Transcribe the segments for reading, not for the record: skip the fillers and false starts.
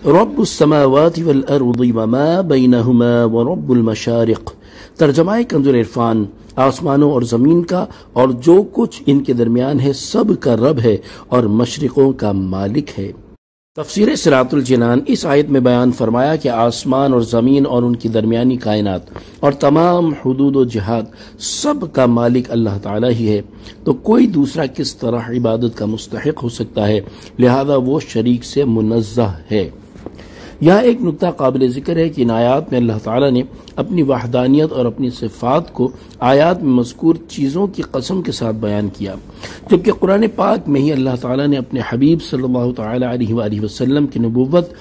رب السماوات والارض وما بینہما ورب المشارق۔ ترجمہ کنز العرفان، آسمانوں اور زمین کا اور جو کچھ ان کے درمیان ہے سب کا رب ہے اور مشرقوں کا مالک ہے۔ تفسیر صراط الجنان، اس آیت میں بیان فرمایا کہ آسمان اور زمین اور ان کی درمیانی کائنات اور تمام حدود و جہاد سب کا مالک اللہ تعالیٰ ہی ہے، تو کوئی دوسرا کس طرح عبادت کا مستحق ہو سکتا ہے، لہذا وہ شریک سے منزہ ہے۔ یہاں ایک نکتہ قابل ذکر ہے کہ ان آیات میں اللہ تعالیٰ نے اپنی وحدانیت اور اپنی صفات کو آیات میں مذکور چیزوں کی قسم کے ساتھ بیان کیا، جبکہ قرآن پاک میں ہی اللہ تعالیٰ نے اپنے حبیب صلی اللہ تعالیٰ علیہ وآلہ وسلم کی نبوت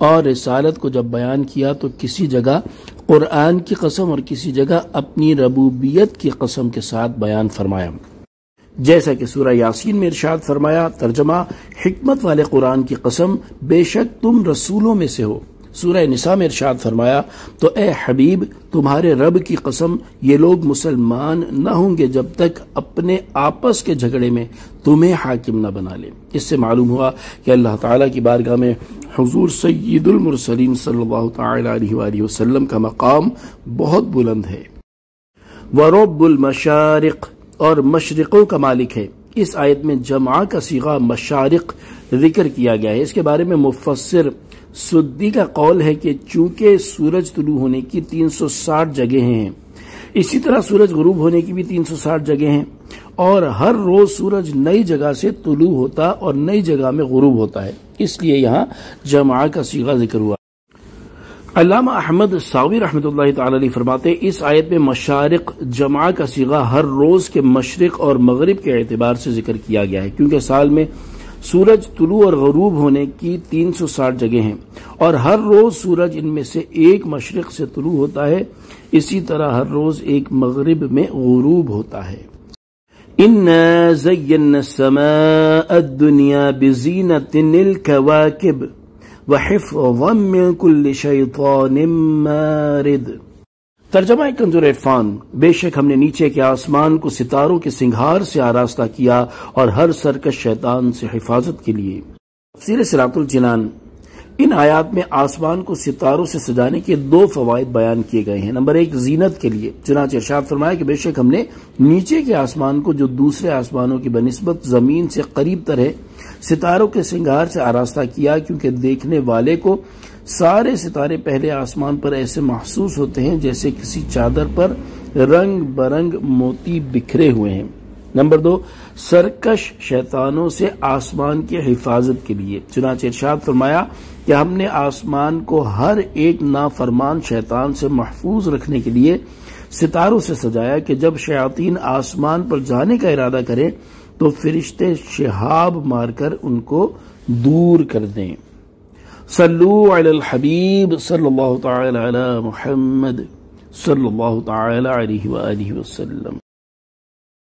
اور رسالت کو جب بیان کیا تو کسی جگہ قرآن کی قسم اور کسی جگہ اپنی ربوبیت کی قسم کے ساتھ بیان فرمایا، جیسا کہ سورہ یاسین میں ارشاد فرمایا، ترجمہ حکمت والے قرآن کی قسم بے شک تم رسولوں میں سے ہو۔ سورہ نساء میں ارشاد فرمایا، تو اے حبیب تمہارے رب کی قسم یہ لوگ مسلمان نہ ہوں گے جب تک اپنے آپس کے جھگڑے میں تمہیں حاکم نہ بنا لیں۔ اس سے معلوم ہوا کہ اللہ تعالیٰ کی بارگاہ میں حضور سید المرسلین صلی اللہ تعالیٰ علیہ وآلہ وسلم کا مقام بہت بلند ہے۔ وَرَبُّ الْمَشَارِقِ، اور مشرقوں کا مالک ہے۔ اس آیت میں جمع کا صیغہ مشارق ذکر کیا گیا ہے۔ اس کے بارے میں مفسر سدی کا قول ہے کہ چونکہ سورج طلوع ہونے کی 360 جگہیں ہیں، اسی طرح سورج غروب ہونے کی بھی 360 جگہیں ہیں، اور ہر روز سورج نئی جگہ سے طلوع ہوتا اور نئی جگہ میں غروب ہوتا ہے، اس لیے یہاں جمع کا صیغہ ذکر ہوا۔ علامہ احمد ساوی رحمۃ اللہ تعالی علیہ فرماتے ہیں، اس آیت میں مشارق جمع کا صیغہ ہر روز کے مشرق اور مغرب کے اعتبار سے ذکر کیا گیا ہے، کیونکہ سال میں سورج طلوع اور غروب ہونے کی 360 جگہیں ہیں اور ہر روز سورج ان میں سے ایک مشرق سے طلوع ہوتا ہے، اسی طرح ہر روز ایک مغرب میں غروب ہوتا ہے۔ اِنَّا زَيَّنَّا السَّمَاءَ الدُّنْيَا بِزِينَةٍ الْكَوَاكِبِ وَحِفْظًا مِّن كُلِّ شَيْطَانٍ مَارِدٍ۔ ترجمہ کنز العرفان، بے شک ہم نے نیچے کے آسمان کو ستاروں کے سنگھار سے آراستہ کیا اور ہر سرکش شیطان سے حفاظت کے لیے۔ تفسیر صراط الجنان، ان آیات میں آسمان کو ستاروں سے سجانے کے 2 فوائد بیان کیے گئے ہیں۔ نمبر 1 زینت کے لیے، چنانچہ ارشاد فرمایا کہ بے شک ہم نے نیچے کے آسمان کو جو دوسرے آسمانوں کی بنسبت زمین سے قریب تر ہے ستاروں کے سنگھار سے آراستہ کیا، کیونکہ دیکھنے والے کو سارے ستارے پہلے آسمان پر ایسے محسوس ہوتے ہیں جیسے کسی چادر پر رنگ برنگ موتی بکھرے ہوئے ہیں۔ نمبر 2 سرکش شیطانوں سے آسمان کی حفاظت کے لیے، چنانچہ ارشاد فرمایا کہ ہم نے آسمان کو ہر ایک نافرمان شیطان سے محفوظ رکھنے کے لیے ستاروں سے سجایا کہ جب شیاطین آسمان پر جانے کا ارادہ کریں تو فرشتے شہاب مار کر ان کو دور کر دیں۔ صلو علی الحبیب صلی اللہ تعالی علی محمد صلی اللہ تعالی علیہ وآلہ وسلم۔